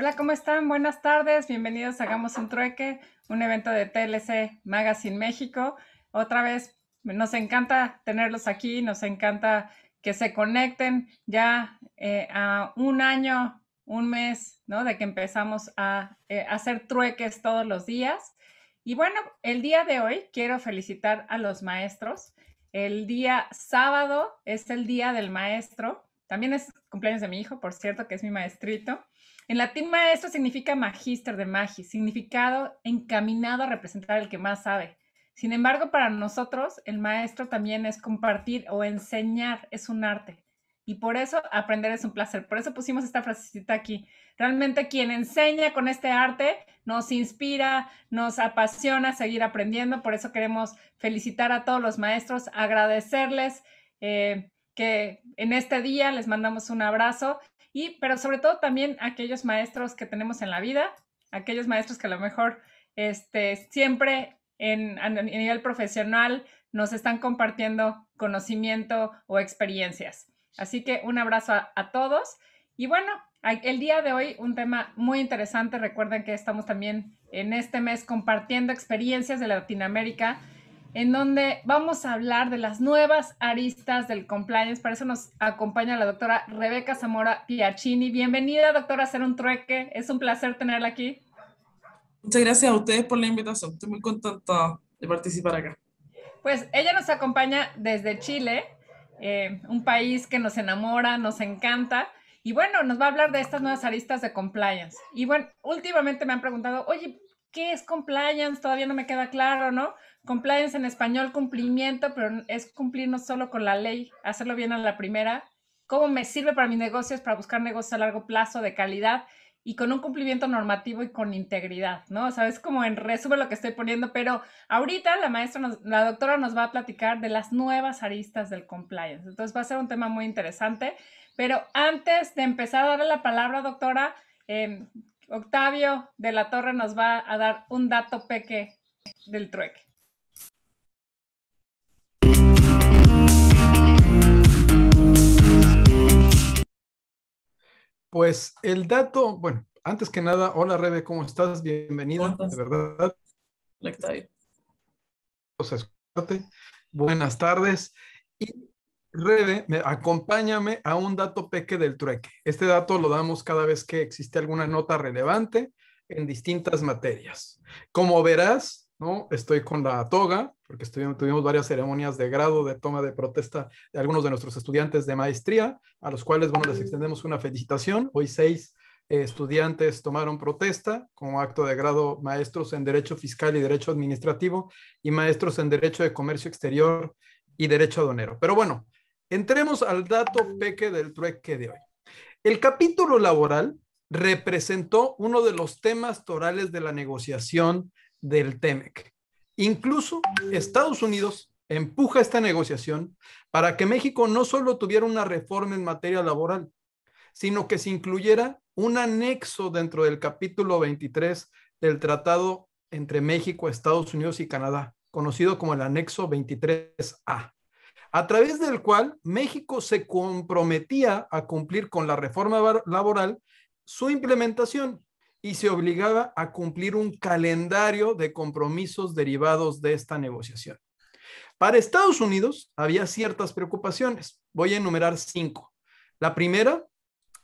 Hola, ¿cómo están? Buenas tardes, bienvenidos a Hagamos un Trueque, un evento de TLC Magazine México. Otra vez, nos encanta tenerlos aquí, nos encanta que se conecten ya a un año, un mes, ¿no? De que empezamos a hacer trueques todos los días. Y bueno, el día de hoy quiero felicitar a los maestros. El día sábado es el Día del Maestro. También es cumpleaños de mi hijo, por cierto, que es mi maestrito. En latín, maestro significa magíster de magis, significado encaminado a representar el que más sabe. Sin embargo, para nosotros, el maestro también es compartir o enseñar, es un arte. Y por eso aprender es un placer. Por eso pusimos esta frasecita aquí. Realmente quien enseña con este arte nos inspira, nos apasiona seguir aprendiendo. Por eso queremos felicitar a todos los maestros, agradecerles que en este día les mandamos un abrazo. Pero sobre todo también aquellos maestros que tenemos en la vida, aquellos maestros que a lo mejor siempre a nivel profesional nos están compartiendo conocimiento o experiencias. Así que un abrazo a todos. Y bueno, el día de hoy un tema muy interesante. Recuerden que estamos también en este mes compartiendo experiencias de Latinoamérica, en donde vamos a hablar de las nuevas aristas del compliance. Para eso nos acompaña la doctora Rebeca Zamora Piacchini. Bienvenida, doctora, a hacer un trueque. Es un placer tenerla aquí. Muchas gracias a ustedes por la invitación. Estoy muy contenta de participar acá. Pues ella nos acompaña desde Chile, un país que nos enamora, nos encanta. Y bueno, nos va a hablar de estas nuevas aristas de compliance. Y bueno, últimamente me han preguntado, oye, ¿qué es compliance? Todavía no me queda claro, ¿no? Compliance en español, cumplimiento, pero es cumplir no solo con la ley, hacerlo bien a la primera. ¿Cómo me sirve para mis negocios, para buscar negocios a largo plazo de calidad y con un cumplimiento normativo y con integridad, ¿no? O sea, es como en resumen lo que estoy poniendo, pero ahorita la doctora nos va a platicar de las nuevas aristas del compliance. Entonces va a ser un tema muy interesante. Pero antes de empezar a darle la palabra, doctora, Octavio de la Torre nos va a dar un dato peque del trueque. Pues el dato, bueno, antes que nada, hola Rebe, ¿cómo estás? ¿Cómo Bienvenida, de estás? verdad. Hola, Octavio. Buenas tardes. Y Rebe, acompáñame a un dato peque del trueque. Este dato lo damos cada vez que existe alguna nota relevante en distintas materias. Como verás, ¿no? Estoy con la toga, porque tuvimos varias ceremonias de grado de toma de protesta de algunos de nuestros estudiantes de maestría, a los cuales, bueno, les extendemos una felicitación. Hoy 6 estudiantes tomaron protesta como acto de grado, maestros en Derecho Fiscal y Derecho Administrativo y maestros en Derecho de Comercio Exterior y Derecho Aduanero. Pero bueno, entremos al dato peque del trueque de hoy. El capítulo laboral representó uno de los temas torales de la negociación del TEMEC. Incluso Estados Unidos empuja esta negociación para que México no solo tuviera una reforma en materia laboral, sino que se incluyera un anexo dentro del capítulo 23 del tratado entre México, Estados Unidos y Canadá, conocido como el anexo 23A, a través del cual México se comprometía a cumplir con la reforma laboral su implementación y se obligaba a cumplir un calendario de compromisos derivados de esta negociación. Para Estados Unidos había ciertas preocupaciones. Voy a enumerar 5. La primera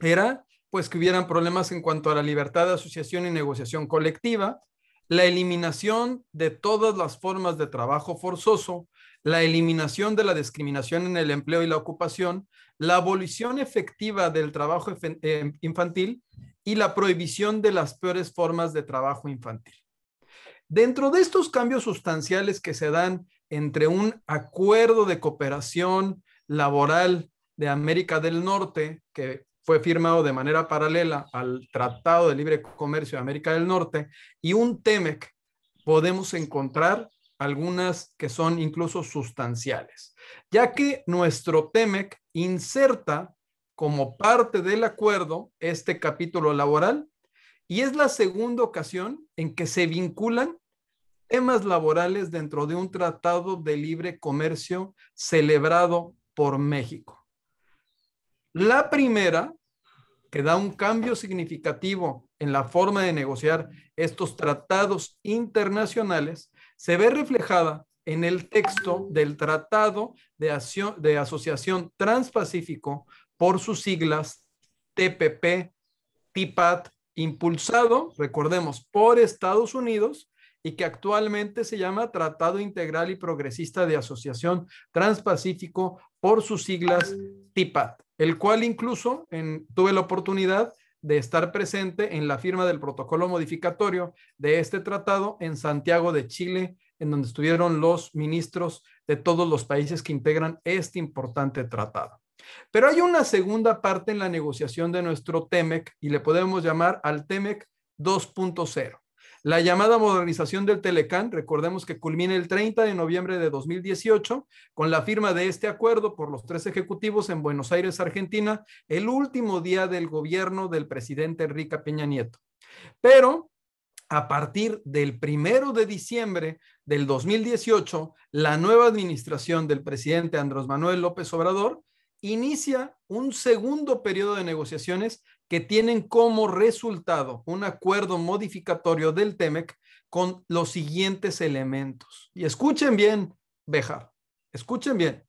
era pues que hubieran problemas en cuanto a la libertad de asociación y negociación colectiva, la eliminación de todas las formas de trabajo forzoso, la eliminación de la discriminación en el empleo y la ocupación, la abolición efectiva del trabajo infantil y la prohibición de las peores formas de trabajo infantil. Dentro de estos cambios sustanciales que se dan entre un acuerdo de cooperación laboral de América del Norte, que fue firmado de manera paralela al Tratado de Libre Comercio de América del Norte, y un TEMEC, podemos encontrar algunas que son incluso sustanciales, ya que nuestro TEMEC inserta como parte del acuerdo este capítulo laboral y es la segunda ocasión en que se vinculan temas laborales dentro de un tratado de libre comercio celebrado por México. La primera, que da un cambio significativo en la forma de negociar estos tratados internacionales se ve reflejada en el texto del Tratado de Asociación Transpacífico, por sus siglas TPP, TPAT, impulsado, recordemos, por Estados Unidos y que actualmente se llama Tratado Integral y Progresista de Asociación Transpacífico, por sus siglas TPAT, el cual incluso tuve la oportunidad de estar presente en la firma del protocolo modificatorio de este tratado en Santiago de Chile, en donde estuvieron los ministros de todos los países que integran este importante tratado. Pero hay una segunda parte en la negociación de nuestro TEMEC y le podemos llamar al TEMEC 2.0. La llamada modernización del Telecán, recordemos que culmina el 30 de noviembre de 2018 con la firma de este acuerdo por los 3 ejecutivos en Buenos Aires, Argentina, el último día del gobierno del presidente Enrique Peña Nieto. Pero a partir del 1 de diciembre del 2018, la nueva administración del presidente Andrés Manuel López Obrador inicia un segundo periodo de negociaciones que tienen como resultado un acuerdo modificatorio del TEMEC con los siguientes elementos. Y escuchen bien, Béjar, escuchen bien.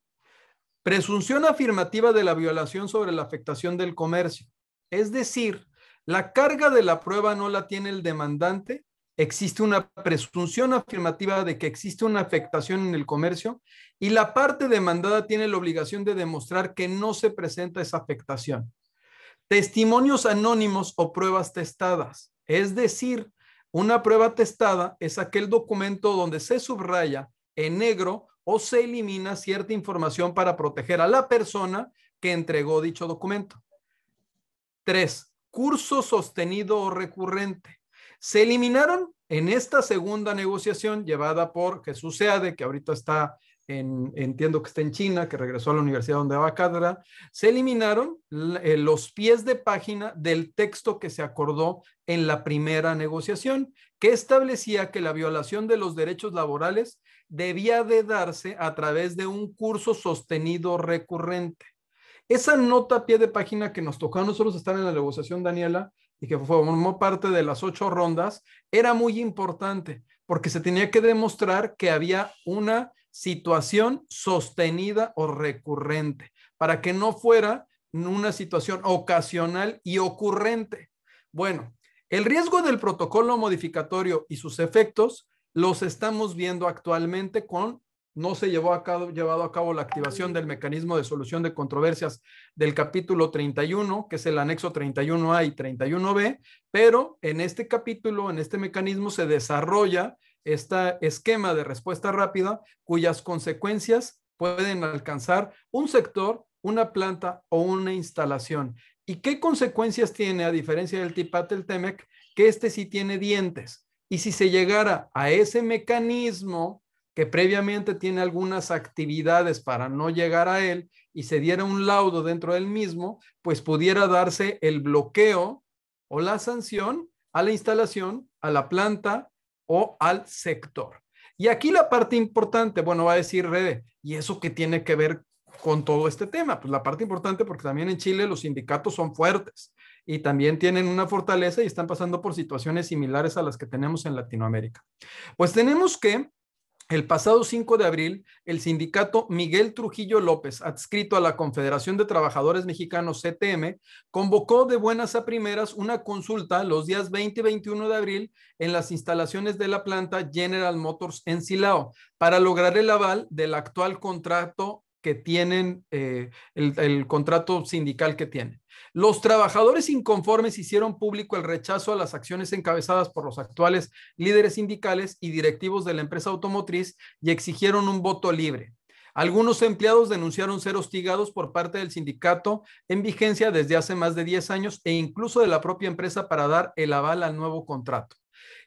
Presunción afirmativa de la violación sobre la afectación del comercio. Es decir, la carga de la prueba no la tiene el demandante, existe una presunción afirmativa de que existe una afectación en el comercio y la parte demandada tiene la obligación de demostrar que no se presenta esa afectación. Testimonios anónimos o pruebas testadas, es decir, una prueba testada es aquel documento donde se subraya en negro o se elimina cierta información para proteger a la persona que entregó dicho documento. 3. Curso sostenido o recurrente. Se eliminaron en esta segunda negociación llevada por Jesús Seade, que ahorita está entiendo que está en China, que regresó a la universidad donde va a cátedra. Se eliminaron los pies de página del texto que se acordó en la primera negociación, que establecía que la violación de los derechos laborales debía de darse a través de un curso sostenido recurrente. Esa nota a pie de página que nos tocó a nosotros estar en la negociación, Daniela, y que formó parte de las 8 rondas, era muy importante porque se tenía que demostrar que había una situación sostenida o recurrente, para que no fuera una situación ocasional y ocurrente. Bueno, el riesgo del protocolo modificatorio y sus efectos los estamos viendo actualmente con no se llevado a cabo la activación del mecanismo de solución de controversias del capítulo 31, que es el anexo 31A y 31B, pero en este capítulo, en este mecanismo se desarrolla este esquema de respuesta rápida cuyas consecuencias pueden alcanzar un sector, una planta o una instalación. ¿Y qué consecuencias tiene, a diferencia del TPAT, el TEMEC? Que este sí tiene dientes. Y si se llegara a ese mecanismo que previamente tiene algunas actividades para no llegar a él y se diera un laudo dentro del mismo, pues pudiera darse el bloqueo o la sanción a la instalación, a la planta o al sector. Y aquí la parte importante, bueno, va a decir Rede, ¿y eso qué tiene que ver con todo este tema? Pues la parte importante, porque también en Chile los sindicatos son fuertes y también tienen una fortaleza y están pasando por situaciones similares a las que tenemos en Latinoamérica. Pues tenemos que el pasado 5 de abril, el sindicato Miguel Trujillo López, adscrito a la Confederación de Trabajadores Mexicanos CTM, convocó de buenas a primeras una consulta los días 20 y 21 de abril en las instalaciones de la planta General Motors en Silao para lograr el aval del actual contrato que tienen, el contrato sindical que tienen. Los trabajadores inconformes hicieron público el rechazo a las acciones encabezadas por los actuales líderes sindicales y directivos de la empresa automotriz y exigieron un voto libre. Algunos empleados denunciaron ser hostigados por parte del sindicato en vigencia desde hace más de 10 años e incluso de la propia empresa para dar el aval al nuevo contrato.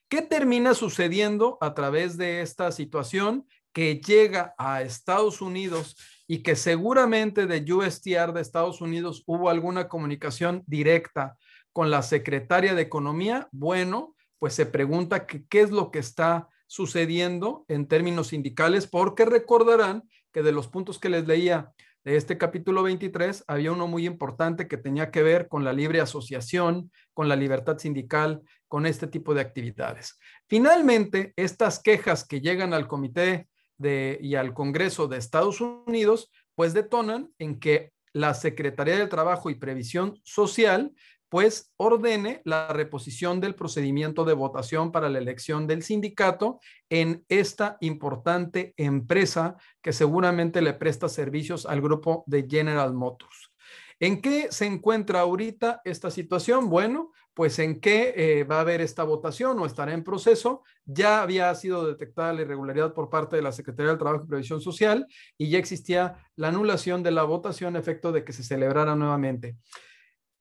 ¿Qué termina sucediendo a través de esta situación que llega a Estados Unidos y que seguramente de USTR de Estados Unidos hubo alguna comunicación directa con la secretaria de Economía? Bueno, pues se pregunta qué es lo que está sucediendo en términos sindicales, porque recordarán que de los puntos que les leía, de este capítulo 23, había uno muy importante que tenía que ver con la libre asociación, con la libertad sindical, con este tipo de actividades. Finalmente, estas quejas que llegan al Comité y al Congreso de Estados Unidos, pues detonan en que la Secretaría del Trabajo y Previsión Social pues ordene la reposición del procedimiento de votación para la elección del sindicato en esta importante empresa que seguramente le presta servicios al grupo de General Motors. ¿En qué se encuentra ahorita esta situación? Bueno, pues en que va a haber esta votación o estará en proceso. Ya había sido detectada la irregularidad por parte de la Secretaría del Trabajo y Previsión Social y ya existía la anulación de la votación a efecto de que se celebrara nuevamente.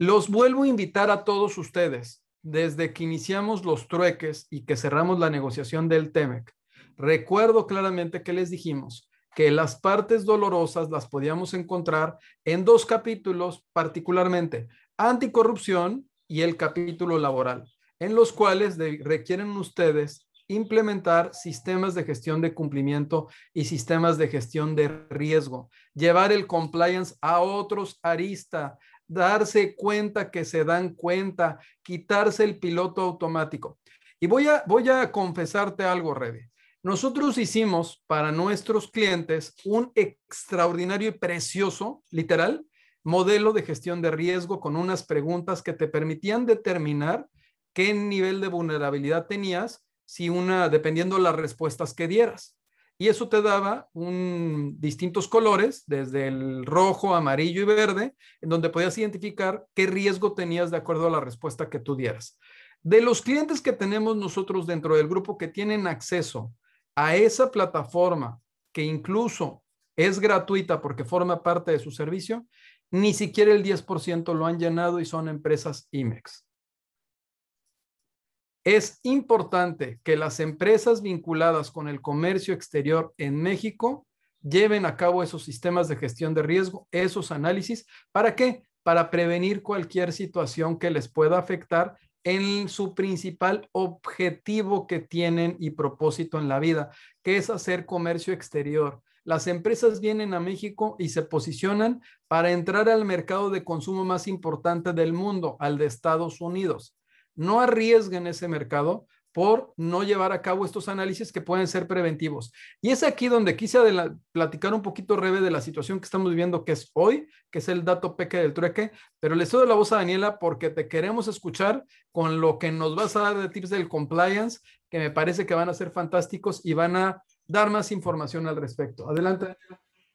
Los vuelvo a invitar a todos ustedes, desde que iniciamos los trueques y que cerramos la negociación del TEMEC. Recuerdo claramente que les dijimos que las partes dolorosas las podíamos encontrar en dos capítulos, particularmente anticorrupción y el capítulo laboral, en los cuales requieren ustedes implementar sistemas de gestión de cumplimiento y sistemas de gestión de riesgo, llevar el compliance a otros aristas, darse cuenta que se dan cuenta, quitarse el piloto automático. Y voy a confesarte algo, Rebe. Nosotros hicimos para nuestros clientes un extraordinario y precioso, literal, modelo de gestión de riesgo con unas preguntas que te permitían determinar qué nivel de vulnerabilidad tenías dependiendo de las respuestas que dieras. Y eso te daba distintos colores, desde el rojo, amarillo y verde, en donde podías identificar qué riesgo tenías de acuerdo a la respuesta que tú dieras. De los clientes que tenemos nosotros dentro del grupo que tienen acceso a esa plataforma, que incluso es gratuita porque forma parte de su servicio, ni siquiera el 10% lo han llenado y son empresas IMEX. Es importante que las empresas vinculadas con el comercio exterior en México lleven a cabo esos sistemas de gestión de riesgo, esos análisis. ¿Para qué? Para prevenir cualquier situación que les pueda afectar en su principal objetivo que tienen y propósito en la vida, que es hacer comercio exterior. Las empresas vienen a México y se posicionan para entrar al mercado de consumo más importante del mundo, al de Estados Unidos. No arriesguen ese mercado por no llevar a cabo estos análisis que pueden ser preventivos. Y es aquí donde quise platicar un poquito, Rebe, de la situación que estamos viviendo, que es hoy, que es el dato peque del trueque, pero le cedo la voz a Daniela porque te queremos escuchar con lo que nos vas a dar de tips del compliance, que me parece que van a ser fantásticos y van a dar más información al respecto. Adelante.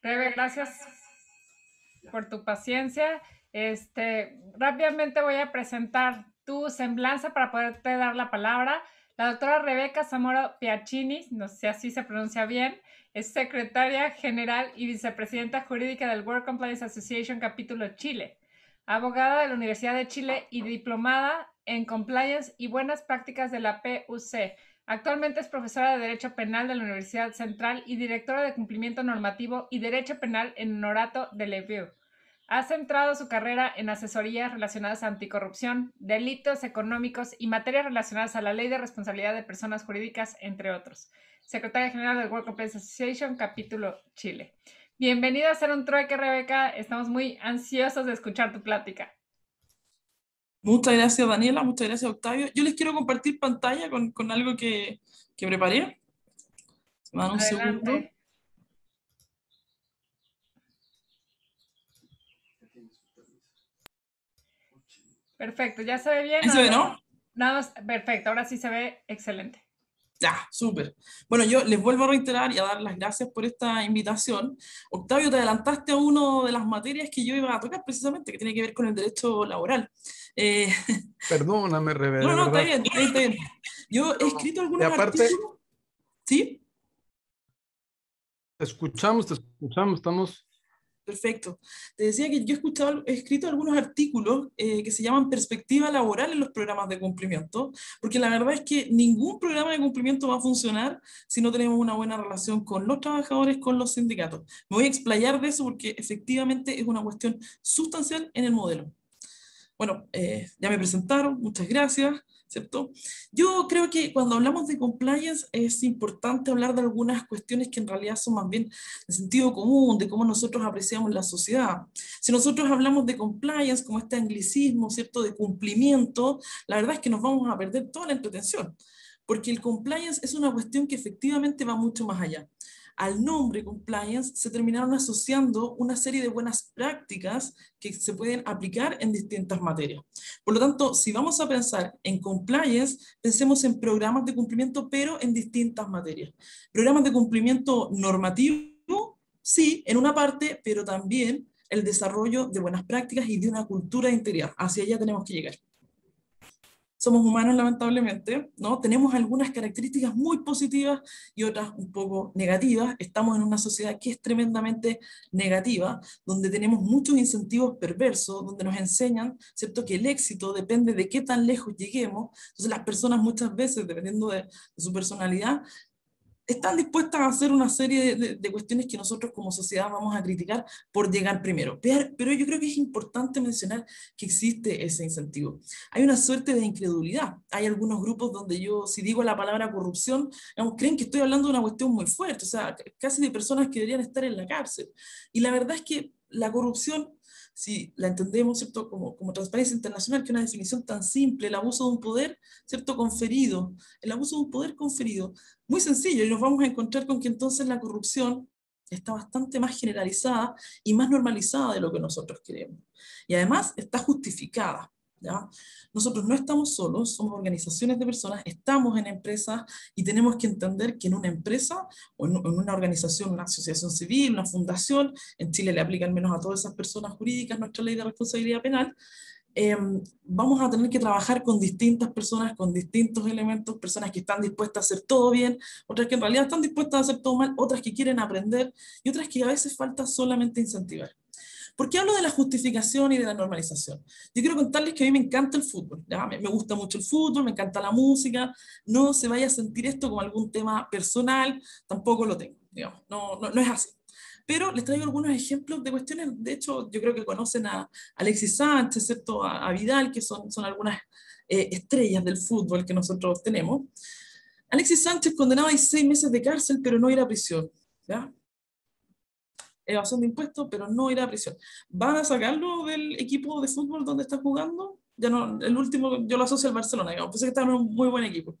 Rebe, gracias por tu paciencia. Rápidamente voy a presentar tu semblanza para poderte dar la palabra. La doctora Rebeca Zamora Piacchini, no sé si así se pronuncia bien, es secretaria general y vicepresidenta jurídica del World Compliance Association Capítulo Chile, abogada de la Universidad de Chile y diplomada en Compliance y Buenas Prácticas de la PUC. Actualmente es profesora de Derecho Penal de la Universidad Central y directora de Cumplimiento Normativo y Derecho Penal en Norato de Lviv. Ha centrado su carrera en asesorías relacionadas a anticorrupción, delitos económicos y materias relacionadas a la Ley de Responsabilidad de Personas Jurídicas, entre otros. Secretaria General del World Compliance Association, Capítulo Chile. Bienvenida a Hacer un Trueque, Rebeca. Estamos muy ansiosos de escuchar tu plática. Muchas gracias, Daniela. Muchas gracias, Octavio. Yo les quiero compartir pantalla con algo que preparé. Me dan un Adelante. segundo. Perfecto, ¿ya se ve bien? ¿Ahí se ve, no? Nada más, perfecto, ahora sí se ve excelente. Ya, súper. Bueno, yo les vuelvo a reiterar y a dar las gracias por esta invitación. Octavio, te adelantaste a una de las materias que yo iba a tocar precisamente, que tiene que ver con el derecho laboral. Perdóname, Rebe, No, de no, verdad. está bien. Yo he escrito algunos artículos. ¿Sí? Te escuchamos, estamos... Perfecto. Te decía que yo he escrito algunos artículos que se llaman perspectiva laboral en los programas de cumplimiento, porque la verdad es que ningún programa de cumplimiento va a funcionar si no tenemos una buena relación con los trabajadores, con los sindicatos. Me voy a explayar de eso porque efectivamente es una cuestión sustancial en el modelo. Bueno, ya me presentaron, muchas gracias. ¿cierto? Yo creo que cuando hablamos de compliance es importante hablar de algunas cuestiones que en realidad son más bien de sentido común, de cómo nosotros apreciamos la sociedad. Si nosotros hablamos de compliance como este anglicismo, ¿cierto?, de cumplimiento, la verdad es que nos vamos a perder toda la entretención, porque el compliance es una cuestión que efectivamente va mucho más allá. Al nombre compliance se terminaron asociando una serie de buenas prácticas que se pueden aplicar en distintas materias. Por lo tanto, si vamos a pensar en compliance, pensemos en programas de cumplimiento, pero en distintas materias. Programas de cumplimiento normativo, sí, en una parte, pero también el desarrollo de buenas prácticas y de una cultura integral. Hacia allá tenemos que llegar. Somos humanos, lamentablemente, ¿no? Tenemos algunas características muy positivas y otras un poco negativas. Estamos en una sociedad que es tremendamente negativa, donde tenemos muchos incentivos perversos, donde nos enseñan, ¿cierto?, que el éxito depende de qué tan lejos lleguemos. Entonces las personas muchas veces, dependiendo de su personalidad, están dispuestas a hacer una serie de cuestiones que nosotros como sociedad vamos a criticar por llegar primero. Pero yo creo que es importante mencionar que existe ese incentivo. Hay una suerte de incredulidad. Hay algunos grupos donde yo, si digo la palabra corrupción, digamos, creen que estoy hablando de una cuestión muy fuerte, o sea, casi de personas que deberían estar en la cárcel. Y la verdad es que la corrupción, si la entendemos, ¿cierto?, como transparencia internacional, que es una definición tan simple, el abuso de un poder, ¿cierto?, conferido, el abuso de un poder conferido, muy sencillo, y nos vamos a encontrar con que entonces la corrupción está bastante más generalizada y más normalizada de lo que nosotros queremos. Y además está justificada, ¿ya? Nosotros no estamos solos, somos organizaciones de personas, estamos en empresas y tenemos que entender que en una empresa o en una organización, una asociación civil, una fundación, en Chile le aplica al menos a todas esas personas jurídicas nuestra ley de responsabilidad penal, vamos a tener que trabajar con distintas personas, con distintos elementos, personas que están dispuestas a hacer todo bien, otras que en realidad están dispuestas a hacer todo mal, otras que quieren aprender y otras que a veces falta solamente incentivar. ¿Por qué hablo de la justificación y de la normalización? Yo quiero contarles que a mí me encanta el fútbol, ¿ya? Me gusta mucho el fútbol, me encanta la música, no se vaya a sentir esto como algún tema personal, tampoco lo tengo, digamos, no es así. Pero les traigo algunos ejemplos de cuestiones, de hecho yo creo que conocen a Alexis Sánchez, ¿cierto?, a Vidal, que son algunas estrellas del fútbol que nosotros tenemos. Alexis Sánchez condenado a 6 meses de cárcel, pero no ir a prisión, ¿ya? Evasión de impuestos, pero no ir a prisión. ¿Van a sacarlo del equipo de fútbol donde está jugando? Ya no, el último yo lo asocio al Barcelona, digamos, pensé que estaba en un muy buen equipo.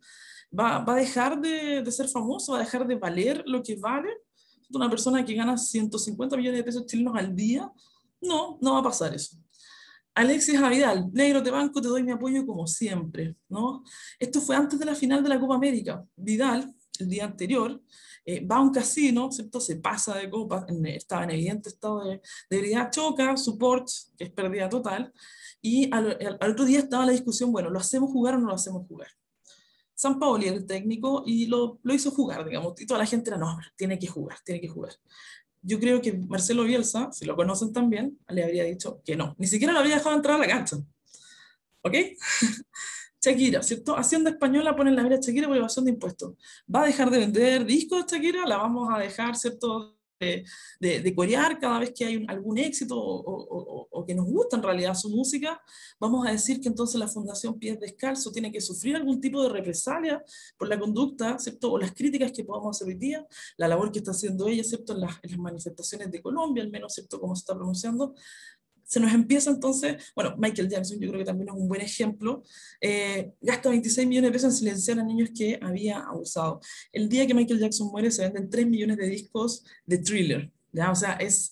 ¿Va a dejar de ser famoso? ¿Va a dejar de valer lo que vale? Una persona que gana 150 millones de pesos chilenos al día, no va a pasar eso. Alexis Vidal, negro de banco, te doy mi apoyo como siempre, ¿no? Esto fue antes de la final de la Copa América. Vidal, el día anterior, va a un casino, ¿cierto? Se pasa de copa, estaba en evidente estado de ebriedad, choca su Porsche, que es pérdida total, y al otro día estaba la discusión, bueno, ¿lo hacemos jugar o no lo hacemos jugar? Sampaoli era el técnico y lo hizo jugar, digamos, y toda la gente era, no, tiene que jugar, tiene que jugar. Yo creo que Marcelo Bielsa, si lo conocen también, le habría dicho que no, ni siquiera lo habría dejado entrar a la cancha. ¿Ok? Shakira, ¿cierto? Hacienda Española pone en la mira a Shakira por evasión de impuestos. ¿Va a dejar de vender discos de Shakira? ¿La vamos a dejar, ¿cierto?, de corear cada vez que hay algún éxito o que nos gusta en realidad su música? Vamos a decir que entonces la Fundación Pies Descalzos tiene que sufrir algún tipo de represalia por la conducta, ¿cierto?, o las críticas que podamos hacer hoy día, la labor que está haciendo ella, ¿cierto?, en las manifestaciones de Colombia, al menos, ¿cierto?, cómo se está pronunciando. Se nos empieza entonces, bueno, Michael Jackson yo creo que también es un buen ejemplo, gasta 26 millones de pesos en silenciar a niños que había abusado. El día que Michael Jackson muere se venden 3 millones de discos de Thriller, ¿ya? O sea, es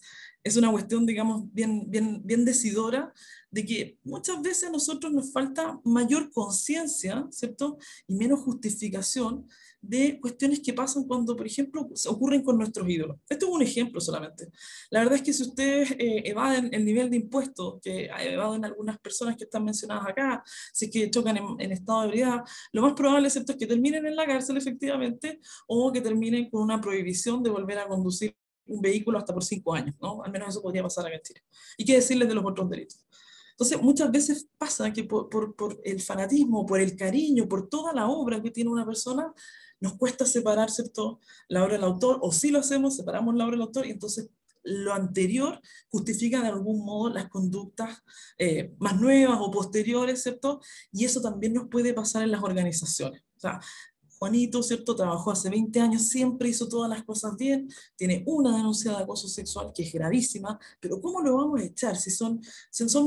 una cuestión, digamos, bien decidora de que muchas veces a nosotros nos falta mayor conciencia, ¿cierto?, y menos justificación de cuestiones que pasan cuando, por ejemplo, ocurren con nuestros ídolos. Esto es un ejemplo solamente. La verdad es que si ustedes evaden el nivel de impuestos que evaden algunas personas que están mencionadas acá, si es que chocan en estado de ebriedad, lo más probable, ¿cierto?, es que terminen en la cárcel efectivamente o que terminen con una prohibición de volver a conducir un vehículo hasta por 5 años, ¿no? Al menos eso podría pasar acá en Chile. ¿Y qué decirles de los otros delitos? Entonces, muchas veces pasa que por el fanatismo, por el cariño, por toda la obra que tiene una persona, nos cuesta separar, ¿cierto?, la obra del autor, o si lo hacemos, separamos la obra del autor y entonces lo anterior justifica de algún modo las conductas más nuevas o posteriores, ¿cierto? Y eso también nos puede pasar en las organizaciones. O sea, Juanito, ¿cierto? Trabajó hace 20 años, siempre hizo todas las cosas bien, tiene una denuncia de acoso sexual que es gravísima, pero ¿cómo lo vamos a echar si son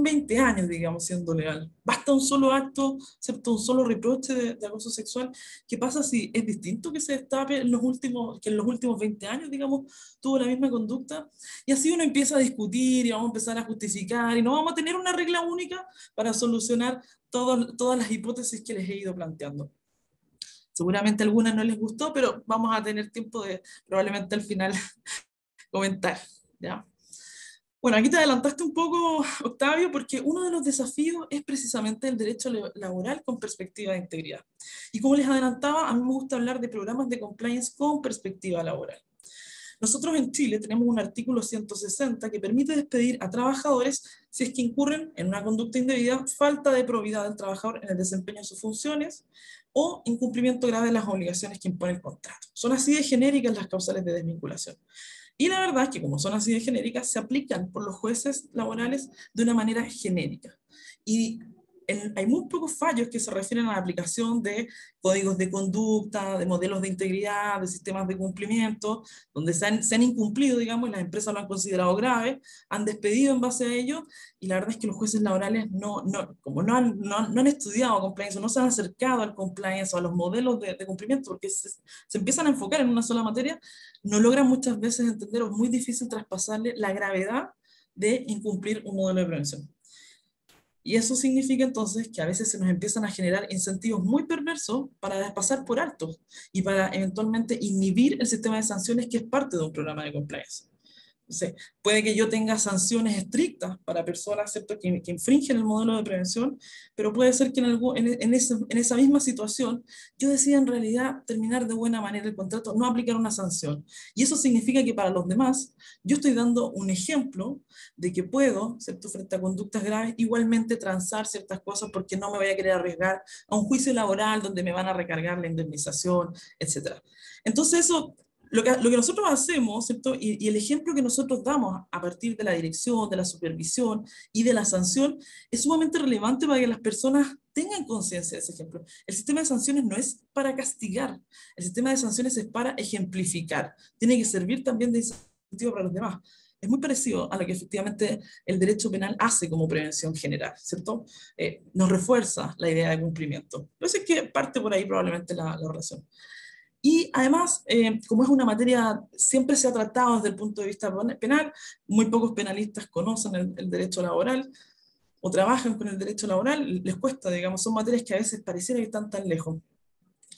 20 años, digamos, siendo legal? Basta un solo acto, ¿cierto? Un solo reproche de acoso sexual. ¿Qué pasa si es distinto que se destape que en los últimos 20 años, digamos, tuvo la misma conducta? Y así uno empieza a discutir y vamos a empezar a justificar y no vamos a tener una regla única para solucionar todas las hipótesis que les he ido planteando. Seguramente a algunas no les gustó, pero vamos a tener tiempo de probablemente al final comentar, ¿ya? Bueno, aquí te adelantaste un poco, Octavio, porque uno de los desafíos es precisamente el derecho laboral con perspectiva de integridad. Y como les adelantaba, a mí me gusta hablar de programas de compliance con perspectiva laboral. Nosotros en Chile tenemos un artículo 160 que permite despedir a trabajadores si es que incurren en una conducta indebida, falta de probidad del trabajador en el desempeño de sus funciones o incumplimiento grave de las obligaciones que impone el contrato. Son así de genéricas las causales de desvinculación. Y la verdad es que como son así de genéricas, se aplican por los jueces laborales de una manera genérica. Y hay muy pocos fallos que se refieren a la aplicación de códigos de conducta, de modelos de integridad, de sistemas de cumplimiento, donde se han incumplido, digamos, y las empresas lo han considerado grave, han despedido en base a ello, y la verdad es que los jueces laborales como no han estudiado compliance, o no se han acercado al compliance o a los modelos de cumplimiento, porque se empiezan a enfocar en una sola materia, no logran muchas veces entender, o es muy difícil traspasarle la gravedad de incumplir un modelo de prevención. Y eso significa entonces que a veces se nos empiezan a generar incentivos muy perversos para pasar por alto y para eventualmente inhibir el sistema de sanciones que es parte de un programa de compliance. Entonces, puede que yo tenga sanciones estrictas para personas, ¿cierto?, que infringen el modelo de prevención, pero puede ser que en esa misma situación yo decida en realidad terminar de buena manera el contrato, no aplicar una sanción. Y eso significa que para los demás yo estoy dando un ejemplo de que puedo, ¿cierto?, frente a conductas graves, igualmente transar ciertas cosas porque no me voy a querer arriesgar a un juicio laboral donde me van a recargar la indemnización, etc. Entonces eso... Lo que nosotros hacemos, ¿cierto? Y el ejemplo que nosotros damos a partir de la dirección, de la supervisión y de la sanción es sumamente relevante para que las personas tengan conciencia de ese ejemplo. El sistema de sanciones no es para castigar, el sistema de sanciones es para ejemplificar. Tiene que servir también de incentivo para los demás. Es muy parecido a lo que efectivamente el derecho penal hace como prevención general, ¿cierto? Nos refuerza la idea de cumplimiento. Entonces es que parte por ahí probablemente la relación. Y además, como es una materia, siempre se ha tratado desde el punto de vista penal, muy pocos penalistas conocen el derecho laboral o trabajan con el derecho laboral, les cuesta, digamos, son materias que a veces pareciera que están tan lejos.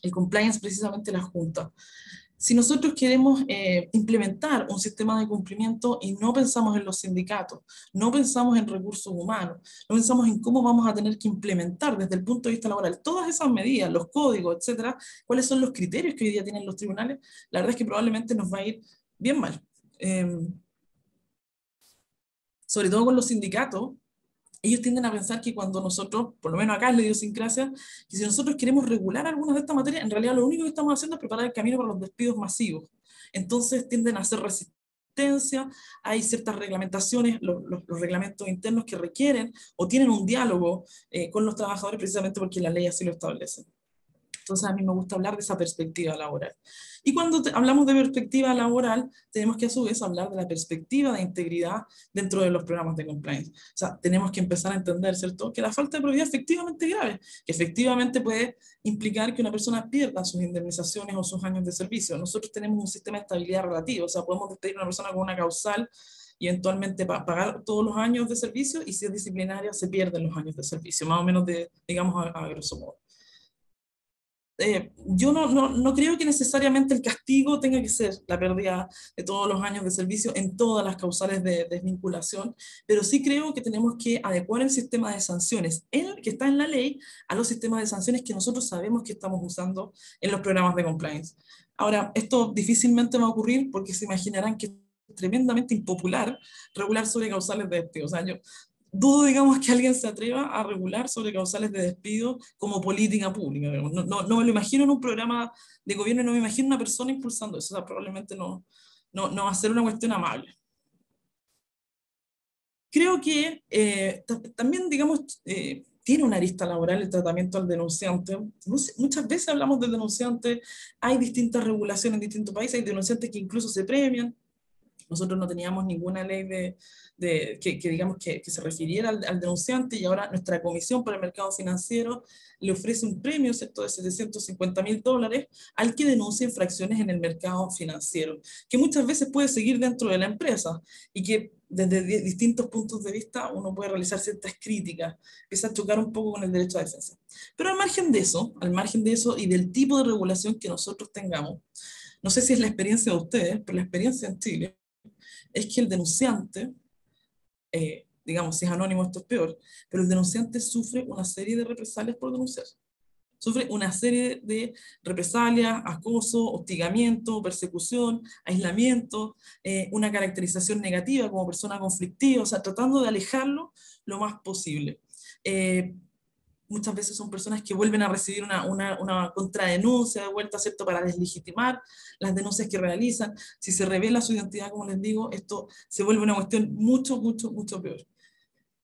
El compliance precisamente las junta. Si nosotros queremos implementar un sistema de cumplimiento y no pensamos en los sindicatos, no pensamos en recursos humanos, no pensamos en cómo vamos a tener que implementar desde el punto de vista laboral todas esas medidas, los códigos, etcétera, cuáles son los criterios que hoy día tienen los tribunales, la verdad es que probablemente nos va a ir bien mal. Sobre todo con los sindicatos, ellos tienden a pensar que cuando nosotros, por lo menos acá en la idiosincrasia, que si nosotros queremos regular algunas de estas materias, en realidad lo único que estamos haciendo es preparar el camino para los despidos masivos. Entonces tienden a hacer resistencia, hay ciertas reglamentaciones, los reglamentos internos que requieren o tienen un diálogo con los trabajadores precisamente porque la ley así lo establece. Entonces a mí me gusta hablar de esa perspectiva laboral. Y cuando hablamos de perspectiva laboral, tenemos que a su vez hablar de la perspectiva de integridad dentro de los programas de compliance. O sea, tenemos que empezar a entender, ¿cierto?, que la falta de probidad efectivamente es grave, que efectivamente puede implicar que una persona pierda sus indemnizaciones o sus años de servicio. Nosotros tenemos un sistema de estabilidad relativa, o sea, podemos despedir a una persona con una causal y eventualmente pagar todos los años de servicio, y si es disciplinaria se pierden los años de servicio, más o menos digamos a grosso modo. Yo no creo que necesariamente el castigo tenga que ser la pérdida de todos los años de servicio en todas las causales de desvinculación, pero sí creo que tenemos que adecuar el sistema de sanciones, el que está en la ley, a los sistemas de sanciones que nosotros sabemos que estamos usando en los programas de compliance. Ahora, esto difícilmente va a ocurrir porque se imaginarán que es tremendamente impopular regular sobre causales de despido. O sea, yo dudo, digamos, que alguien se atreva a regular sobre causales de despido como política pública. No me lo imagino en un programa de gobierno, no me imagino una persona impulsando eso. O sea, probablemente no va a ser una cuestión amable. Creo que también, digamos, tiene una arista laboral el tratamiento al denunciante. Muchas veces hablamos del denunciante, hay distintas regulaciones en distintos países, hay denunciantes que incluso se premian. Nosotros no teníamos ninguna ley que digamos que se refiriera al denunciante, y ahora nuestra Comisión para el Mercado Financiero le ofrece un premio, ¿cierto?, de $750.000 al que denuncie infracciones en el mercado financiero, que muchas veces puede seguir dentro de la empresa y que desde distintos puntos de vista uno puede realizar ciertas críticas, empieza a chocar un poco con el derecho a defensa. Pero al margen de eso y del tipo de regulación que nosotros tengamos, no sé si es la experiencia de ustedes, pero la experiencia en Chile es que el denunciante, digamos, si es anónimo esto es peor, pero el denunciante sufre una serie de represalias por denunciar. Sufre una serie de represalias, acoso, hostigamiento, persecución, aislamiento, una caracterización negativa como persona conflictiva, o sea, tratando de alejarlo lo más posible. Muchas veces son personas que vuelven a recibir una contradenuncia de vuelta, ¿cierto?, para deslegitimar las denuncias que realizan. Si se revela su identidad, como les digo, esto se vuelve una cuestión mucho, mucho, mucho peor.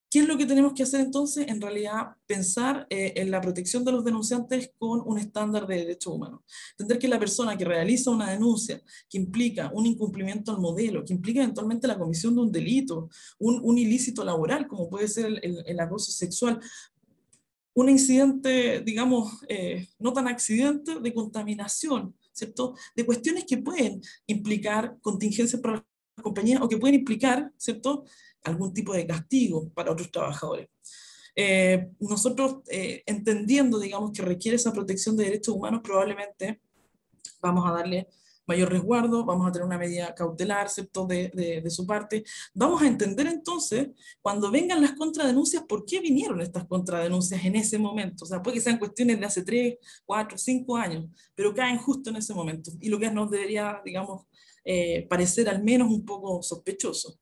¿Qué es lo que tenemos que hacer entonces? En realidad, pensar en la protección de los denunciantes con un estándar de derechos humanos. Entender que la persona que realiza una denuncia que implica un incumplimiento al modelo, que implica eventualmente la comisión de un delito, un ilícito laboral, como puede ser el acoso sexual, un incidente, digamos, no tan accidente, de contaminación, ¿cierto? De cuestiones que pueden implicar contingencias para las compañías o que pueden implicar, ¿cierto?, algún tipo de castigo para otros trabajadores. Nosotros, entendiendo, digamos, que requiere esa protección de derechos humanos, probablemente vamos a darle mayor resguardo, vamos a tener una medida cautelar, ¿cierto?, de su parte. Vamos a entender entonces, cuando vengan las contradenuncias, por qué vinieron estas contradenuncias en ese momento. O sea, puede que sean cuestiones de hace 3, 4, 5 años, pero caen justo en ese momento. Y lo que nos debería, digamos, parecer al menos un poco sospechoso.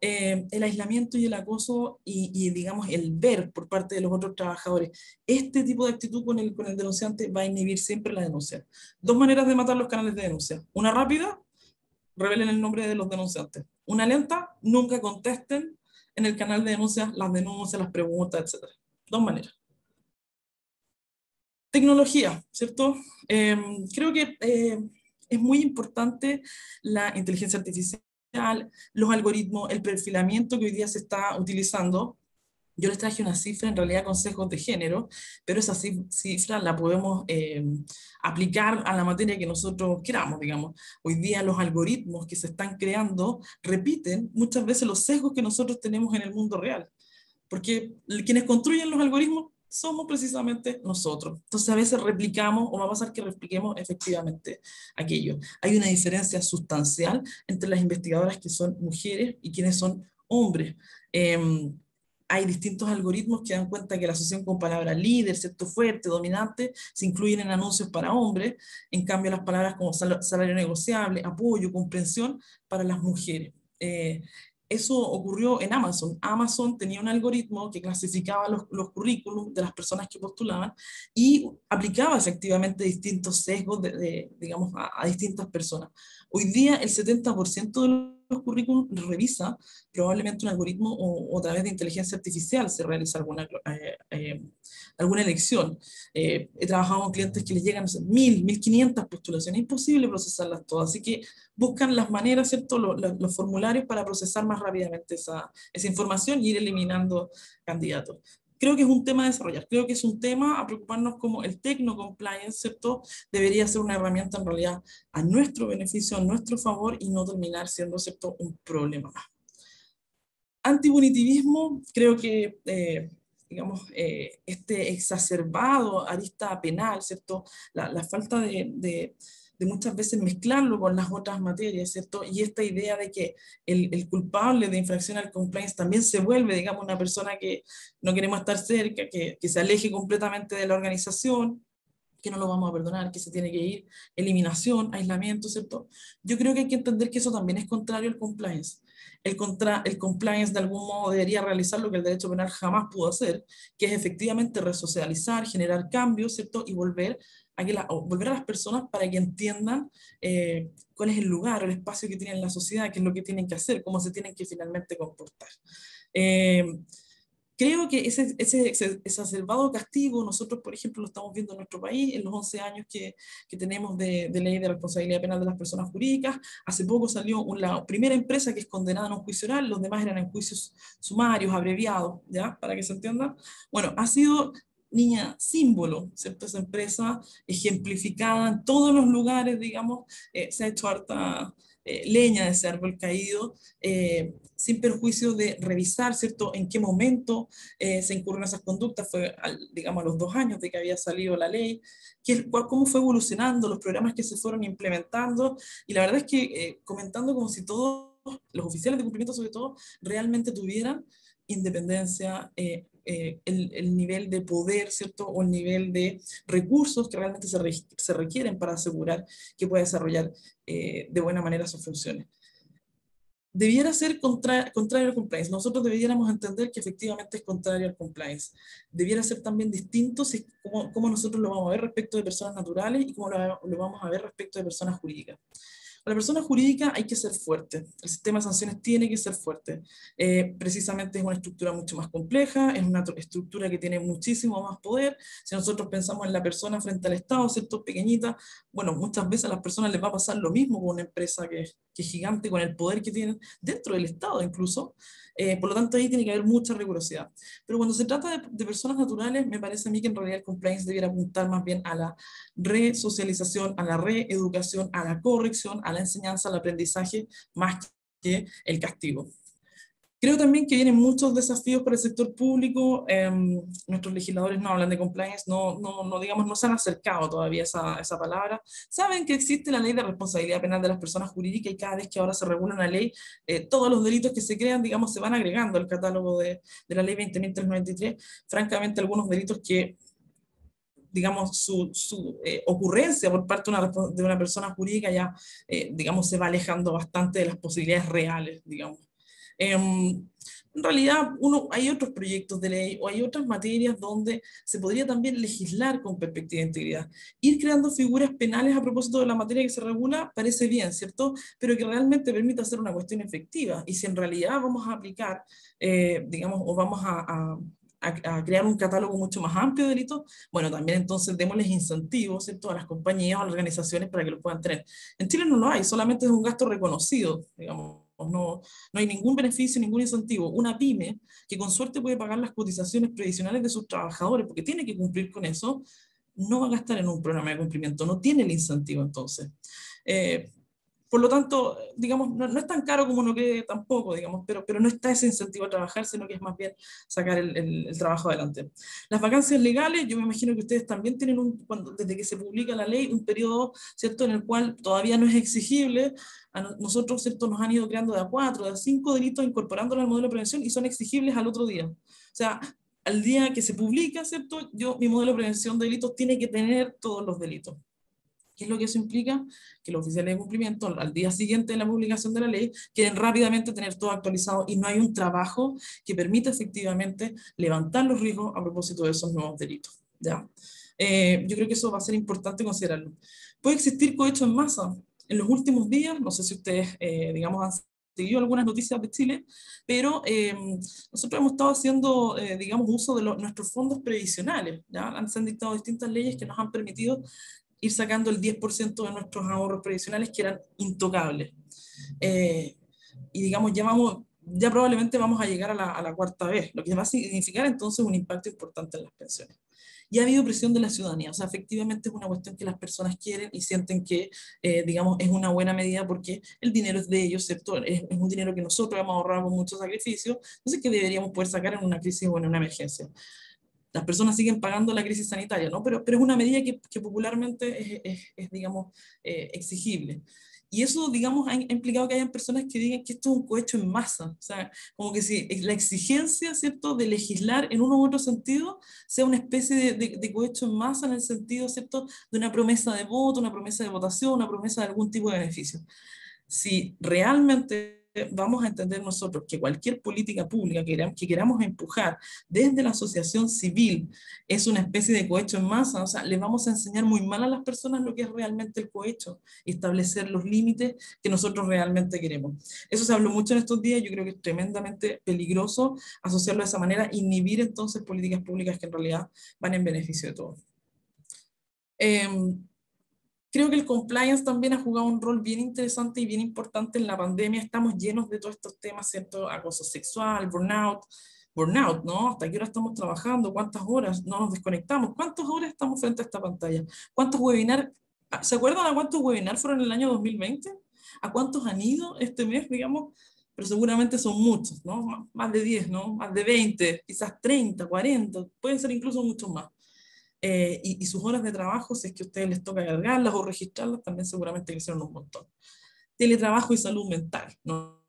El aislamiento y el acoso y, digamos, el ver por parte de los otros trabajadores este tipo de actitud con el denunciante va a inhibir siempre la denuncia. Dos maneras de matar los canales de denuncia. Una rápida, revelen el nombre de los denunciantes. Una lenta, nunca contesten en el canal de denuncias las preguntas, etc. Dos maneras. Tecnología, ¿cierto? Creo que es muy importante la inteligencia artificial, los algoritmos, el perfilamiento que hoy día se está utilizando. Yo les traje una cifra, en realidad con sesgos de género, pero esa cifra la podemos aplicar a la materia que nosotros queramos, digamos. Hoy día los algoritmos que se están creando repiten muchas veces los sesgos que nosotros tenemos en el mundo real, porque quienes construyen los algoritmos somos precisamente nosotros. Entonces a veces replicamos, o va a pasar que repliquemos efectivamente aquello. Hay una diferencia sustancial entre las investigadoras que son mujeres y quienes son hombres. Hay distintos algoritmos que dan cuenta que la asociación con palabras líder, ¿cierto?, fuerte, dominante, se incluyen en anuncios para hombres, en cambio las palabras como salario negociable, apoyo, comprensión, para las mujeres. Eso ocurrió en Amazon. Amazon tenía un algoritmo que clasificaba los currículums de las personas que postulaban y aplicaba efectivamente distintos sesgos digamos, a distintas personas. Hoy día el 70% de los currículums revisa probablemente un algoritmo o a través de inteligencia artificial se realiza alguna elección. He trabajado con clientes que les llegan 1.000, 1.500 postulaciones, es imposible procesarlas todas, así que buscan las maneras, ¿cierto?, los formularios para procesar más rápidamente esa información y ir eliminando candidatos. Creo que es un tema a desarrollar, creo que es un tema a preocuparnos como el Techno-Compliance, ¿cierto? Debería ser una herramienta en realidad a nuestro beneficio, a nuestro favor y no terminar siendo, ¿cierto?, un problema más. Antipunitivismo, creo que, digamos, este exacerbado arista penal, ¿cierto? La falta de muchas veces mezclarlo con las otras materias, ¿cierto? Y esta idea de que el culpable de infracción al compliance también se vuelve, digamos, una persona que no queremos estar cerca, que se aleje completamente de la organización, que no lo vamos a perdonar, que se tiene que ir, eliminación, aislamiento, ¿cierto? Yo creo que hay que entender que eso también es contrario al compliance. El compliance de algún modo debería realizar lo que el derecho penal jamás pudo hacer, que es efectivamente resocializar, generar cambios, ¿cierto? Y volver a las personas para que entiendan cuál es el lugar, el espacio que tienen en la sociedad, qué es lo que tienen que hacer, cómo se tienen que finalmente comportar. Creo que ese exacerbado castigo, nosotros, por ejemplo, lo estamos viendo en nuestro país, en los 11 años que tenemos de ley de responsabilidad penal de las personas jurídicas. Hace poco salió la primera empresa que es condenada en un juicio oral, los demás eran en juicios sumarios, abreviados, ¿ya? Para que se entienda. Bueno, ha sido, niña, símbolo, ¿cierto? Esa empresa ejemplificada en todos los lugares, digamos, se ha hecho harta leña de ese árbol caído, sin perjuicio de revisar, ¿cierto?, en qué momento se incurren esas conductas, fue, digamos, a los 2 años de que había salido la ley, cómo fue evolucionando, los programas que se fueron implementando, y la verdad es que comentando como si todos los oficiales de cumplimiento, sobre todo, realmente tuvieran independencia, el nivel de poder, ¿cierto?, o el nivel de recursos que realmente se requieren para asegurar que pueda desarrollar de buena manera sus funciones. Debiera ser contrario al compliance. Nosotros debiéramos entender que efectivamente es contrario al compliance. Debiera ser también distinto cómo nosotros lo vamos a ver respecto de personas naturales y cómo lo vamos a ver respecto de personas jurídicas. Para la persona jurídica hay que ser fuerte, el sistema de sanciones tiene que ser fuerte. Precisamente es una estructura mucho más compleja, es una estructura que tiene muchísimo más poder. Si nosotros pensamos en la persona frente al Estado, ¿cierto?, pequeñita, bueno, muchas veces a las personas les va a pasar lo mismo con una empresa que es gigante, con el poder que tienen dentro del Estado incluso. Por lo tanto, ahí tiene que haber mucha rigurosidad. Pero cuando se trata de personas naturales, me parece a mí que en realidad el compliance debiera apuntar más bien a la resocialización, a la reeducación, a la corrección, a la enseñanza, al aprendizaje, más que el castigo. Creo también que vienen muchos desafíos para el sector público. Nuestros legisladores no hablan de compliance, digamos, no se han acercado todavía a esa palabra. Saben que existe la ley de responsabilidad penal de las personas jurídicas y cada vez que ahora se regula una ley, todos los delitos que se crean, digamos, se van agregando al catálogo de la ley 20.393. Francamente, algunos delitos que, digamos, su ocurrencia por parte de una persona jurídica ya, digamos, se va alejando bastante de las posibilidades reales, digamos. En realidad, hay otros proyectos de ley o hay otras materias donde se podría también legislar con perspectiva de integridad. Ir creando figuras penales a propósito de la materia que se regula parece bien, ¿cierto? Pero que realmente permita hacer una cuestión efectiva. Y si en realidad vamos a aplicar, digamos, o vamos a crear un catálogo mucho más amplio de delitos, bueno, también entonces démosles incentivos, ¿cierto?, a las compañías o a las organizaciones para que lo puedan tener. En Chile no lo hay, solamente es un gasto reconocido, digamos. No hay ningún beneficio, ningún incentivo. Una pyme que con suerte puede pagar las cotizaciones previsionales de sus trabajadores porque tiene que cumplir con eso, no va a gastar en un programa de cumplimiento, no tiene el incentivo entonces. Por lo tanto, digamos, no es tan caro como uno cree tampoco, digamos, pero no está ese incentivo a trabajar, sino que es más bien sacar el trabajo adelante. Las vacancias legales, yo me imagino que ustedes también tienen, desde que se publica la ley, un periodo, ¿cierto?, en el cual todavía no es exigible. A nosotros, ¿cierto?, nos han ido creando de a 4, de a 5 delitos, incorporándolos al modelo de prevención y son exigibles al otro día. O sea, al día que se publica, ¿cierto?, mi modelo de prevención de delitos tiene que tener todos los delitos. ¿Qué es lo que eso implica? Que los oficiales de cumplimiento al día siguiente de la publicación de la ley quieren rápidamente tener todo actualizado y no hay un trabajo que permita efectivamente levantar los riesgos a propósito de esos nuevos delitos, ¿ya? Yo creo que eso va a ser importante considerarlo. Puede existir cohecho en masa. En los últimos días, no sé si ustedes, digamos, han seguido algunas noticias de Chile, pero nosotros hemos estado haciendo, digamos, uso de nuestros fondos previsionales, ¿ya? Se han dictado distintas leyes que nos han permitido ir sacando el 10% de nuestros ahorros previsionales que eran intocables. Y digamos, ya probablemente vamos a llegar a la cuarta vez, lo que va a significar entonces un impacto importante en las pensiones. Y ha habido presión de la ciudadanía, o sea, efectivamente es una cuestión que las personas quieren y sienten que, digamos, es una buena medida porque el dinero es de ellos, ¿cierto? Es un dinero que nosotros hemos ahorrado con mucho sacrificio, entonces que deberíamos poder sacar en una crisis o en una emergencia. Las personas siguen pagando la crisis sanitaria, ¿no? Pero es una medida que popularmente es digamos, exigible. Y eso, digamos, ha implicado que hayan personas que digan que esto es un cohecho en masa. O sea, como que si la exigencia, ¿cierto?, de legislar en uno u otro sentido sea una especie de cohecho en masa en el sentido, ¿cierto?, de una promesa de voto, una promesa de votación, una promesa de algún tipo de beneficio. Si realmente vamos a entender nosotros que cualquier política pública que queramos empujar desde la asociación civil es una especie de cohecho en masa. O sea, le vamos a enseñar muy mal a las personas lo que es realmente el cohecho y establecer los límites que nosotros realmente queremos. Eso se habló mucho en estos días. Yo creo que es tremendamente peligroso asociarlo de esa manera, inhibir entonces políticas públicas que en realidad van en beneficio de todos. Creo que el compliance también ha jugado un rol bien interesante y bien importante en la pandemia. Estamos llenos de todos estos temas, ¿cierto? Acoso sexual, burnout, ¿no? ¿Hasta qué hora estamos trabajando? ¿Cuántas horas no nos desconectamos? ¿Cuántas horas estamos frente a esta pantalla? ¿Cuántos webinars? ¿Se acuerdan a cuántos webinars fueron en el año 2020? ¿A cuántos han ido este mes, digamos? Pero seguramente son muchos, ¿no? Más de 10, ¿no? Más de 20, quizás 30, 40, pueden ser incluso muchos más. Y sus horas de trabajo, si es que a ustedes les toca cargarlas o registrarlas, también seguramente crecieron un montón. Teletrabajo y salud mental, ¿no?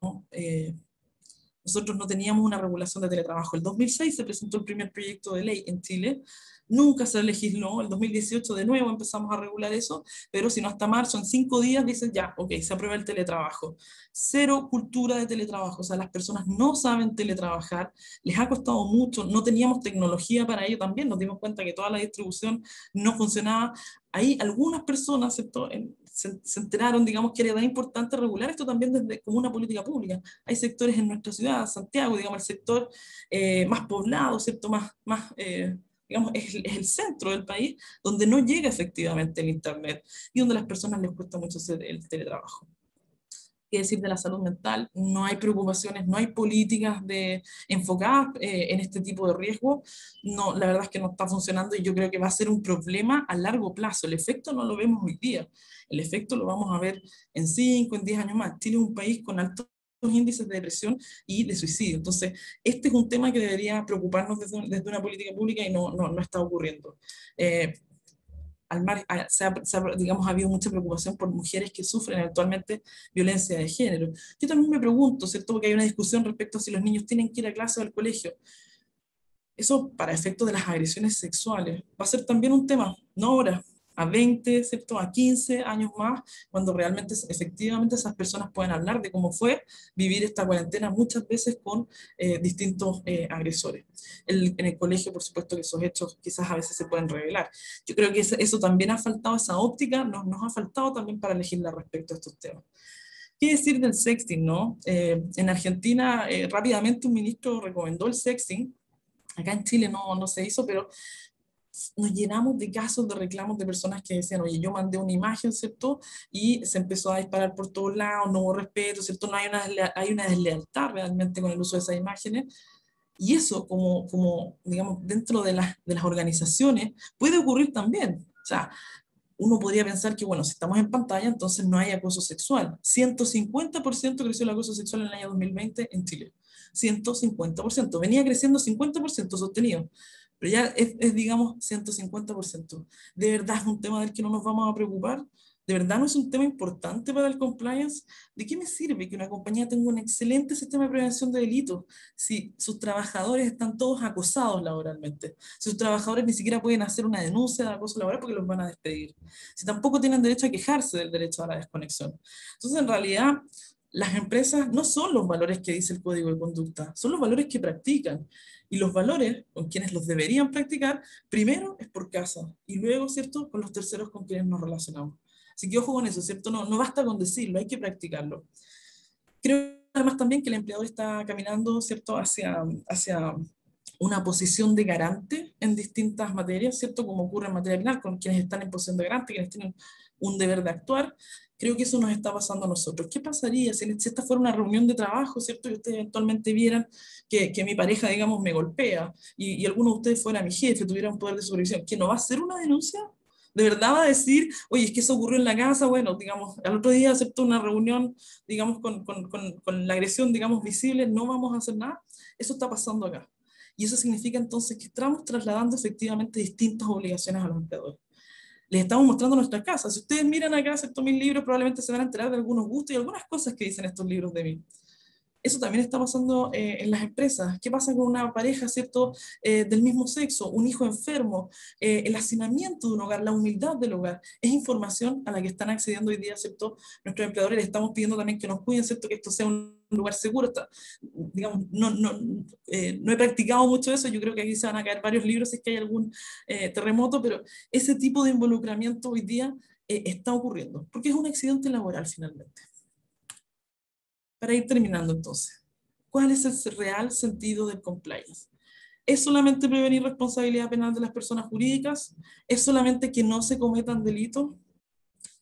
Nosotros no teníamos una regulación de teletrabajo. El 2006 se presentó el primer proyecto de ley en Chile, nunca se legisló. El 2018 de nuevo empezamos a regular eso, pero si no hasta marzo, en 5 días, dicen ya, ok, se aprueba el teletrabajo. Cero cultura de teletrabajo, o sea, las personas no saben teletrabajar, les ha costado mucho, no teníamos tecnología para ello también, nos dimos cuenta que toda la distribución no funcionaba. Ahí algunas personas, ¿cierto? Se enteraron, digamos, que era tan importante regular esto también desde, como una política pública. Hay sectores en nuestra ciudad, Santiago, digamos, el sector más poblado, ¿cierto? Digamos, es el centro del país, donde no llega efectivamente el Internet y donde a las personas les cuesta mucho hacer el teletrabajo. ¿Qué decir de la salud mental? No hay preocupaciones, no hay políticas enfocadas en este tipo de riesgo. No, la verdad es que no está funcionando y yo creo que va a ser un problema a largo plazo. El efecto no lo vemos hoy día, el efecto lo vamos a ver en 5, en 10 años más. Chile es un país con altos índices de depresión y de suicidio. Entonces, este es un tema que debería preocuparnos desde una política pública y no está ocurriendo. Digamos, ha habido mucha preocupación por mujeres que sufren eventualmente violencia de género. Yo también me pregunto, ¿cierto? Porque hay una discusión respecto a si los niños tienen que ir a clase o al colegio. Eso, para efectos de las agresiones sexuales, va a ser también un tema, no ahora, a 20, ¿cierto? A 15 años más, cuando realmente, efectivamente, esas personas puedan hablar de cómo fue vivir esta cuarentena muchas veces con distintos agresores. En el colegio, por supuesto, que esos hechos quizás a veces se pueden revelar. Yo creo que eso también ha faltado, esa óptica nos ha faltado también para legislar respecto a estos temas. ¿Qué decir del sexting, no? En Argentina, rápidamente un ministro recomendó el sexting. Acá en Chile no se hizo, pero nos llenamos de casos de reclamos de personas que decían, oye, yo mandé una imagen, ¿cierto? Y se empezó a disparar por todos lados, no hubo respeto, ¿cierto? No hay una deslealtad realmente con el uso de esas imágenes. Y eso, como digamos, dentro de las organizaciones, puede ocurrir también. O sea, uno podría pensar que, bueno, si estamos en pantalla, entonces no hay acoso sexual. 150% creció el acoso sexual en el año 2020 en Chile. 150%. Venía creciendo 50% sostenido. Pero ya digamos, 150%. ¿De verdad es un tema del que no nos vamos a preocupar? ¿De verdad no es un tema importante para el compliance? ¿De qué me sirve que una compañía tenga un excelente sistema de prevención de delitos si sus trabajadores están todos acosados laboralmente? Si sus trabajadores ni siquiera pueden hacer una denuncia de acoso laboral porque los van a despedir. Si tampoco tienen derecho a quejarse del derecho a la desconexión. Entonces, en realidad, las empresas no son los valores que dice el código de conducta, son los valores que practican. Y los valores con quienes los deberían practicar, primero es por casa y luego, ¿cierto?, con los terceros con quienes nos relacionamos. Así que ojo con eso, ¿cierto? No basta con decirlo, hay que practicarlo. Creo además también que el empleador está caminando, ¿cierto?, hacia una posición de garante en distintas materias, ¿cierto?, como ocurre en materia penal, con quienes están en posición de garante, quienes tienen un deber de actuar. Creo que eso nos está pasando a nosotros. ¿Qué pasaría si esta fuera una reunión de trabajo, ¿cierto?, y ustedes eventualmente vieran que mi pareja, digamos, me golpea y alguno de ustedes fuera mi jefe, tuviera un poder de supervisión? ¿Que no va a hacer una denuncia? ¿De verdad va a decir, oye, es que eso ocurrió en la casa? Bueno, digamos, al otro día aceptó una reunión, digamos, con la agresión, digamos, visible, no vamos a hacer nada. Eso está pasando acá. Y eso significa entonces que estamos trasladando efectivamente distintas obligaciones a los empleadores. Les estamos mostrando nuestras casas. Si ustedes miran acá, ¿cierto?, mis libros, probablemente se van a enterar de algunos gustos y algunas cosas que dicen estos libros de mí. Eso también está pasando en las empresas. ¿Qué pasa con una pareja, ¿cierto?, del mismo sexo, un hijo enfermo, el hacinamiento de un hogar, la humildad del hogar? Es información a la que están accediendo hoy día, ¿cierto?, nuestros empleadores. Les estamos pidiendo también que nos cuiden, ¿cierto?, que esto sea un lugar seguro. Digamos, no he practicado mucho eso, yo creo que aquí se van a caer varios libros si es que hay algún terremoto, pero ese tipo de involucramiento hoy día está ocurriendo, porque es un accidente laboral finalmente. Para ir terminando entonces, ¿cuál es el real sentido del compliance? ¿Es solamente prevenir responsabilidad penal de las personas jurídicas? ¿Es solamente que no se cometan delitos?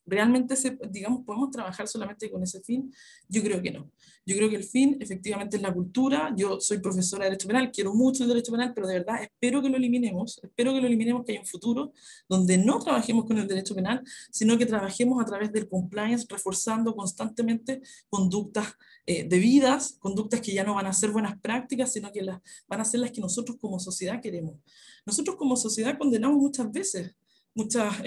¿Realmente, digamos, podemos trabajar solamente con ese fin? Yo creo que no. Yo creo que el fin efectivamente es la cultura. Yo soy profesora de Derecho Penal, quiero mucho el Derecho Penal, pero de verdad espero que lo eliminemos, que haya un futuro donde no trabajemos con el Derecho Penal, sino que trabajemos a través del compliance, reforzando constantemente conductas debidas, conductas que ya no van a ser buenas prácticas, sino que van a ser las que nosotros como sociedad queremos. Nosotros como sociedad condenamos muchas veces muchas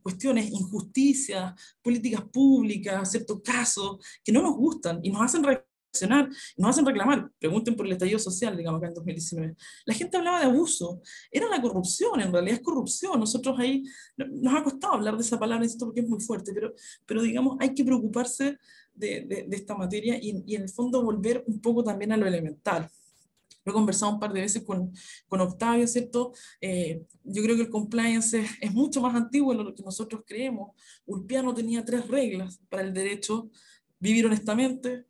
cuestiones, injusticias, políticas públicas, ciertos casos que no nos gustan y nos hacen reaccionar, nos hacen reclamar. Pregunten por el estallido social, digamos, acá en 2019. La gente hablaba de abuso, era la corrupción, en realidad es corrupción. Nosotros ahí nos ha costado hablar de esa palabra, esto porque es muy fuerte, pero digamos, hay que preocuparse de esta materia y en el fondo volver un poco también a lo elemental. Lo he conversado un par de veces con Octavio, ¿cierto? Yo creo que el compliance es mucho más antiguo de lo que nosotros creemos. Ulpiano tenía 3 reglas para el derecho: vivir honestamente,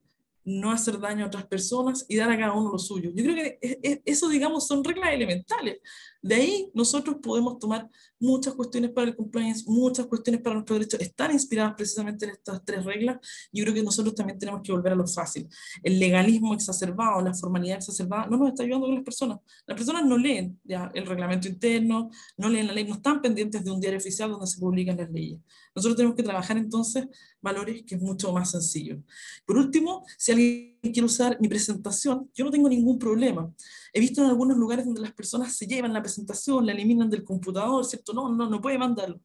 no hacer daño a otras personas y dar a cada uno lo suyo. Yo creo que eso, digamos, son reglas elementales. De ahí nosotros podemos tomar muchas cuestiones para el compliance, muchas cuestiones para nuestros derechos, están inspiradas precisamente en estas 3 reglas. Yo creo que nosotros también tenemos que volver a lo fácil. El legalismo exacerbado, la formalidad exacerbada, no nos está ayudando con las personas. Las personas no leen ya el reglamento interno, no leen la ley, no están pendientes de un diario oficial donde se publican las leyes. Nosotros tenemos que trabajar entonces valores, que es mucho más sencillo. Por último, si alguien quiere usar mi presentación, yo no tengo ningún problema. He visto en algunos lugares donde las personas se llevan la presentación, la eliminan del computador, ¿cierto? No puede mandarlo.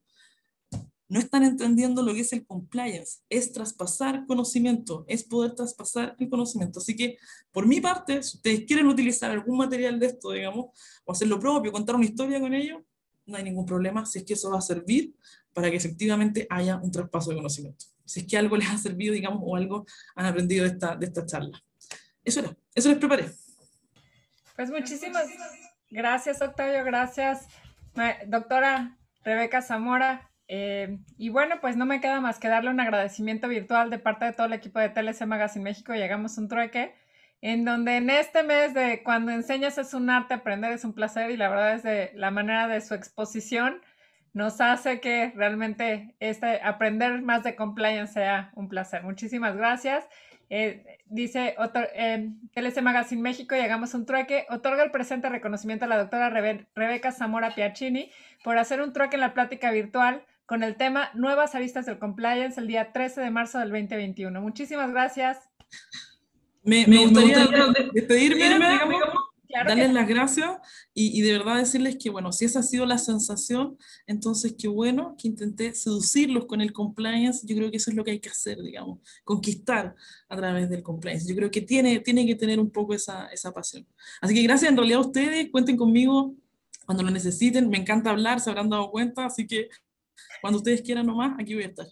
No están entendiendo lo que es el compliance, es traspasar conocimiento, es poder traspasar el conocimiento. Así que, por mi parte, si ustedes quieren utilizar algún material de esto, digamos, o hacer lo propio, contar una historia con ello, no hay ningún problema si es que eso va a servir para que efectivamente haya un traspaso de conocimiento. Si es que algo les ha servido, digamos, o algo han aprendido de esta charla. Eso les preparé. Pues muchísimas gracias, Octavio, gracias, doctora Rebeca Zamora. Y bueno, pues no me queda más que darle un agradecimiento virtual de parte de todo el equipo de TLC Magazine México y Hagamos un Trueque, en donde en este mes de cuando enseñas es un arte, aprender es un placer, y la verdad es de la manera de su exposición nos hace que realmente aprender más de compliance sea un placer. Muchísimas gracias. Dice TLC Magazine México y Hagamos un Trueque otorga el presente reconocimiento a la doctora Rebeca Zamora Piacchini por hacer un trueque en la plática virtual con el tema Nuevas aristas del compliance el día 13 de marzo del 2021. Muchísimas gracias. Me gustaría despedirme, digamos, claro, darles las gracias y de verdad decirles que, bueno, si esa ha sido la sensación, entonces qué bueno que intenté seducirlos con el compliance. Yo creo que eso es lo que hay que hacer, digamos, conquistar a través del compliance. Yo creo que tiene que tener un poco esa pasión. Así que gracias en realidad a ustedes, cuenten conmigo cuando lo necesiten. Me encanta hablar, se habrán dado cuenta, así que cuando ustedes quieran nomás, aquí voy a estar.